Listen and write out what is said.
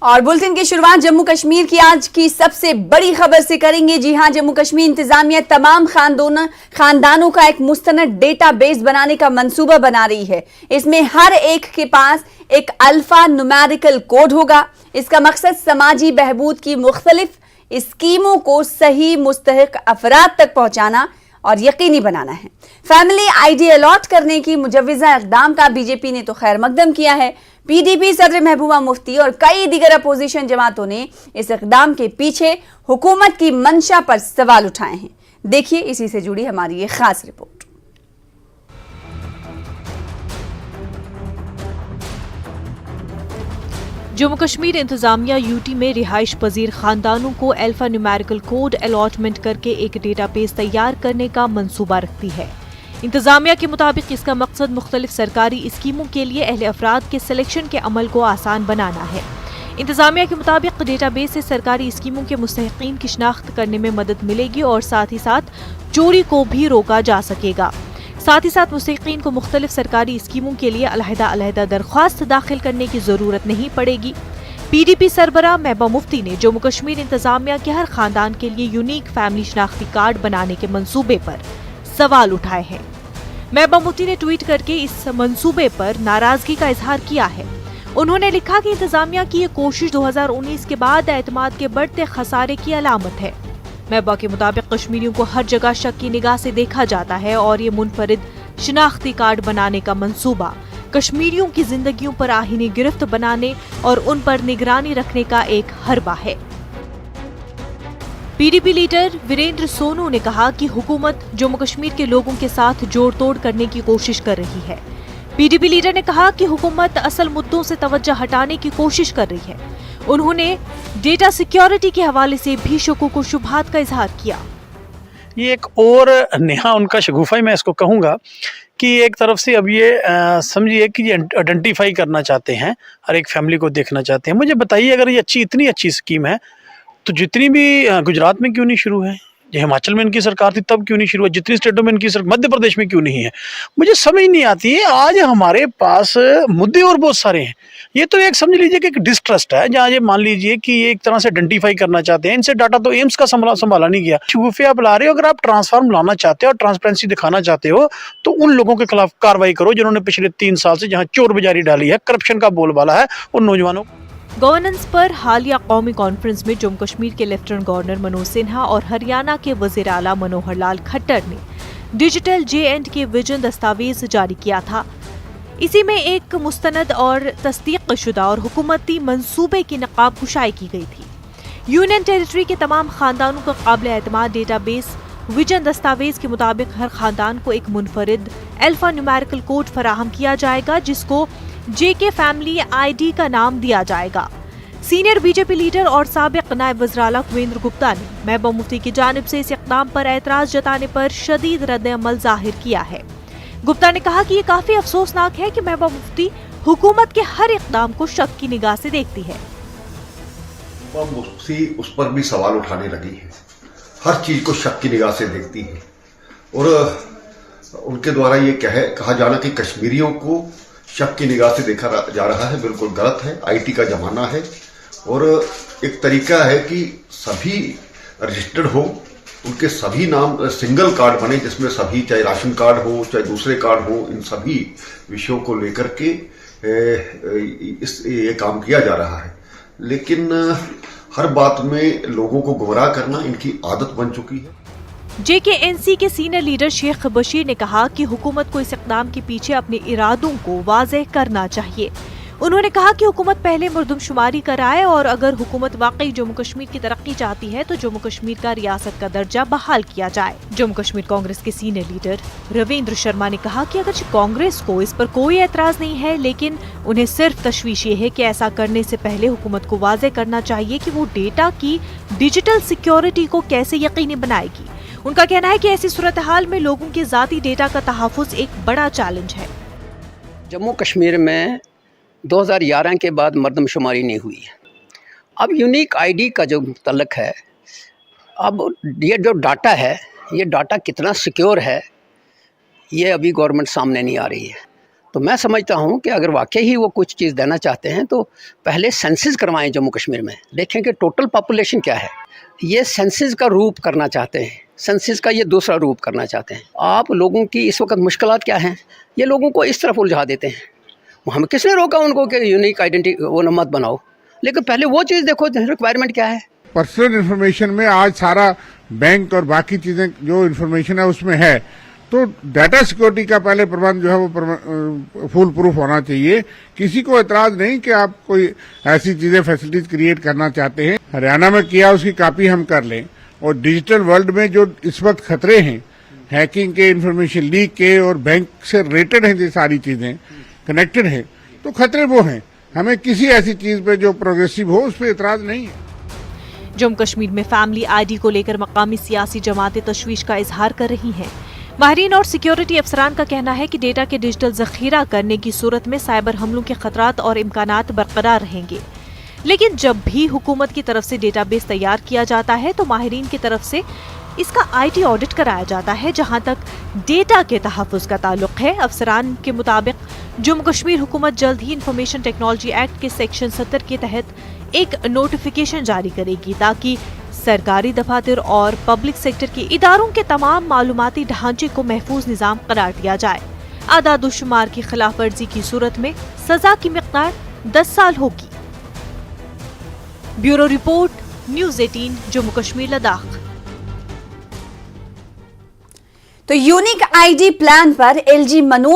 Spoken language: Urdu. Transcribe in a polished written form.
اور بلٹن کی شروعات جموں کشمیر کی آج کی سب سے بڑی خبر سے کریں گے۔ جی ہاں، جموں کشمیر انتظامیہ تمام خاندانوں کا ایک مستند ڈیٹا بیس بنانے کا منصوبہ بنا رہی ہے۔ اس میں ہر ایک کے پاس ایک الفا نومیریکل کوڈ ہوگا۔ اس کا مقصد سماجی بہبود کی مختلف اسکیموں کو صحیح مستحق افراد تک پہنچانا اور یقینی بنانا ہے۔ فیملی آئی ڈی الاٹ کرنے کی مجوزہ اقدام کا بی جے پی نے تو خیر مقدم کیا ہے۔ پی ڈی پی صدر محبوبہ مفتی اور کئی دیگر اپوزیشن جماعتوں نے اس اقدام کے پیچھے حکومت کی منشا پر سوال اٹھائے ہیں۔ دیکھیے اسی سے جڑی ہماری یہ خاص رپورٹ۔ جموں کشمیر انتظامیہ یو ٹی میں رہائش پذیر خاندانوں کو الفا نیومیریکل کوڈ الاٹمنٹ کر کے ایک ڈیٹا بیس تیار کرنے کا منصوبہ رکھتی ہے۔ انتظامیہ کے مطابق اس کا مقصد مختلف سرکاری اسکیموں کے لیے اہل افراد کے سلیکشن کے عمل کو آسان بنانا ہے۔ انتظامیہ کے مطابق ڈیٹا بیس سے سرکاری اسکیموں کے مستحقین کی شناخت کرنے میں مدد ملے گی اور ساتھ ہی ساتھ چوری کو بھی روکا جا سکے گا۔ ساتھ ہی ساتھ مستحقین کو مختلف سرکاری اسکیموں کے لیے علیحدہ درخواست داخل کرنے کی ضرورت نہیں پڑے گی۔ پی ڈی پی سربراہ محبوبہ مفتی نے جموں کشمیر انتظامیہ کے ہر خاندان کے لیے یونیک فیملی شناختی کارڈ بنانے کے منصوبے پر سوال اٹھائے ہیں۔ محبوبہ مفتی نے ٹویٹ کر کے اس منصوبے پر ناراضگی کا اظہار کیا ہے۔ انہوں نے لکھا کہ انتظامیہ کی یہ کوشش 2019 کے بعد اعتماد کے بڑھتے خسارے کی علامت ہے۔ محبوبہ کے مطابق کشمیریوں کو ہر جگہ شک کی نگاہ سے دیکھا جاتا ہے اور یہ منفرد شناختی کارڈ بنانے کا منصوبہ کشمیریوں کی زندگیوں پر آہنی گرفت بنانے اور ان پر نگرانی رکھنے کا ایک حربہ ہے۔ P D P leader Virender Sonu نے کہا کہ حکومت جموں کشمیر کے لوگوں کے ساتھ جوڑ توڑ کرنے کی کوشش کر رہی ہے۔ پی ڈی پی لیڈر نے کہا کہ حکومت اصل مدعوں سے توجہ ہٹانے کی کوشش کر رہی ہے۔ انہوں نے ڈیٹا سیکیورٹی کے حوالے سے بھی شکوک و شبہات کا اظہار کیا۔ یہ ایک اور نہا ان کا شگوفہ میں اس کو کہوں گا کہ ایک طرف سے اب یہ سمجھیے کہ یہ آئیڈینٹیفائی کرنا چاہتے ہیں، ہر ایک فیملی کو دیکھنا چاہتے ہیں۔ مجھے بتائیے اگر یہ اتنی اچھی اسکیم ہے تو جتنی بھی گجرات میں کیوں نہیں شروع ہے؟ جو ہماچل میں ان کی سرکار تھی تب کیوں نہیں شروع ہے؟ جتنی اسٹیٹوں میں ان کی سرکار، مدھیہ پردیش میں کیوں نہیں ہے؟ مجھے سمجھ نہیں آتی ہے۔ آج ہمارے پاس مدعے اور بہت سارے ہیں۔ یہ تو ایک سمجھ لیجئے کہ ایک ڈسٹرسٹ ہے، جہاں یہ مان لیجئے کہ یہ ایک طرح سے آئیڈینٹیفائی کرنا چاہتے ہیں۔ ان سے ڈاٹا تو ایمز کا سنبھالا نہیں گیا۔ شگوفے آپ لا رہے ہو، اگر آپ ٹرانسفارم لانا چاہتے ہو اور ٹرانسپیرنسی دکھانا چاہتے ہو تو ان لوگوں کے خلاف کارروائی کرو جنہوں نے پچھلے 3 سال سے جہاں چور بجاری ڈالی ہے، کرپشن کا بول بالا ہے، ان نوجوانوں۔ گورننس پر حالیہ قومی کانفرنس میں جموں کشمیر کے لیفٹیننٹ گورنر منوج سنہا اور ہریانہ کے وزیر اعلیٰ منوہر لال کھٹر نے ڈیجیٹل JNK ویژن دستاویز جاری کیا تھا۔ اسی میں ایک مستند اور تصدیق شدہ اور حکومتی منصوبے کی نقاب کشائی کی گئی تھی۔ یونین ٹیریٹری کے تمام خاندانوں کا قابل اعتماد ڈیٹا بیس ویژن دستاویز کے مطابق ہر خاندان کو ایک منفرد الفا نیومیریکل کوڈ فراہم کیا جائے گا جس کو JK فیملی ID کا نام دیا جائے گا۔ Senior B J P leader اور سابق نائب وزیر اعلیٰ کویندر گپتا نے محبوبہ مفتی کی جانب سے اس اقدام پر اعتراض جتانے پر شدید رد عمل ظاہر کیا ہے۔ گپتا نے کہا کہ یہ کافی افسوسناک ہے کہ محبوبہ مفتی حکومت کے ہر اقدام کو شک کی نگاہ سے دیکھتی ہے۔ مفتی اس پر بھی سوال اٹھانے لگی ہے، ہر چیز کو شک کی نگاہ سے دیکھتی ہے، اور ان کے دوارا یہ کہا جانا کہ کشمیریوں کو شک کی نگاہ سے دیکھا جا رہا ہے بالکل غلط ہے۔ IT کا زمانہ ہے اور ایک طریقہ ہے کہ سبھی رجسٹرڈ ہو، ان کے سبھی نام سنگل کارڈ بنے جس میں سبھی، چاہے راشن کارڈ ہو چاہے دوسرے کارڈ ہو، ان سبھی وشیوں کو لے کر کے یہ کام کیا جا رہا ہے۔ لیکن ہر بات میں لوگوں کو گمراہ کرنا ان کی عادت بن چکی ہے۔ JKNC کے سینئر لیڈر شیخ بشیر نے کہا کہ حکومت کو اس اقدام کے پیچھے اپنے ارادوں کو واضح کرنا چاہیے۔ انہوں نے کہا کہ حکومت پہلے مردم شماری کرائے اور اگر حکومت واقعی جموں کشمیر کی ترقی چاہتی ہے تو جموں کشمیر کا ریاست کا درجہ بحال کیا جائے۔ جموں کشمیر کانگریس کے سینئر لیڈر رویندر شرما نے کہا کہ اگرچہ کانگریس کو اس پر کوئی اعتراض نہیں ہے لیکن انہیں صرف تشویش یہ ہے کہ ایسا کرنے سے پہلے حکومت کو واضح کرنا چاہیے کہ وہ ڈیٹا کی ڈیجیٹل سیکیورٹی کو کیسے یقینی بنائے گی۔ ان کا کہنا ہے کہ ایسی صورتحال میں لوگوں کے ذاتی ڈیٹا کا تحفظ ایک بڑا چیلنج ہے۔ جموں کشمیر میں 2011 کے بعد مردم شماری نہیں ہوئی ہے۔ اب یونیک ID کا جو متعلق ہے، اب یہ جو ڈاٹا ہے، یہ ڈاٹا کتنا سیکیور ہے یہ ابھی گورنمنٹ سامنے نہیں آ رہی ہے۔ تو میں سمجھتا ہوں کہ اگر واقعی ہی وہ کچھ چیز دینا چاہتے ہیں تو پہلے سینسز کروائیں جموں کشمیر میں، دیکھیں کہ ٹوٹل پاپولیشن کیا ہے. یہ سینسز کا روپ کرنا چاہتے ہیں، سینسز کا یہ دوسرا روپ کرنا چاہتے ہیں. آپ لوگوں کی اس وقت مشکلات کیا ہیں، یہ لوگوں کو اس طرف الجھا دیتے ہیں. ہم کس نے روکا ان کو کہ یونیک آئیڈینٹی وہ مت بناؤ، لیکن پہلے وہ چیز دیکھو ریکوائرمنٹ کیا ہے. پرسنل انفارمیشن میں آج سارا بینک اور باقی چیزیں جو انفارمیشن ہے اس میں ہے، تو ڈیٹا سیکورٹی کا پہلے پربند جو ہے وہ فول پروف ہونا چاہیے. کسی کو اعتراض نہیں کہ آپ کوئی ایسی چیزیں فیسلٹیز کریٹ کرنا چاہتے ہیں. ہریانہ میں کیا اس کی کاپی ہم کر لیں. اور ڈیجیٹل ورلڈ میں جو اس وقت خطرے ہیں ہیکنگ کے، انفارمیشن لیک کے اور بینک سے ریلیٹڈ ہیں، یہ ساری چیزیں کنیکٹڈ ہیں، تو خطرے وہ ہیں. ہمیں کسی ایسی چیز پہ جو پروگریسو ہو اس پہ اعتراض نہیں ہے. جموں کشمیر میں فیملی آئی ڈی کو لے کر مقامی سیاسی جماعتیں تشویش کا اظہار کر رہی ہیں. ماہرین اور سیکیورٹی افسران کا کہنا ہے کہ ڈیٹا کے ڈیجیٹل ذخیرہ کرنے کی صورت میں سائبر حملوں کے خطرات اور امکانات برقرار رہیں گے. لیکن جب بھی حکومت کی طرف سے ڈیٹا بیس تیار کیا جاتا ہے تو ماہرین کی طرف سے اس کا آئی ٹی آڈٹ کرایا جاتا ہے. جہاں تک ڈیٹا کے تحفظ کا تعلق ہے، افسران کے مطابق جموں کشمیر حکومت جلد ہی انفارمیشن ٹیکنالوجی ایکٹ کے سیکشن 70 کے تحت ایک نوٹیفیکیشن جاری کرے گی تاکہ سرکاری دفاتر اور پبلک سیکٹر کے اداروں کے تمام معلوماتی ڈھانچے کو محفوظ نظام قرار دیا جائے. اعداد و شمار کی خلاف ورزی کی صورت میں سزا کی مقدار 10 سال ہوگی. Bureau report, news 18 Jammu Kashmir Ladakh. تو یونیک آئی ڈی پلان پر ایل جی منوج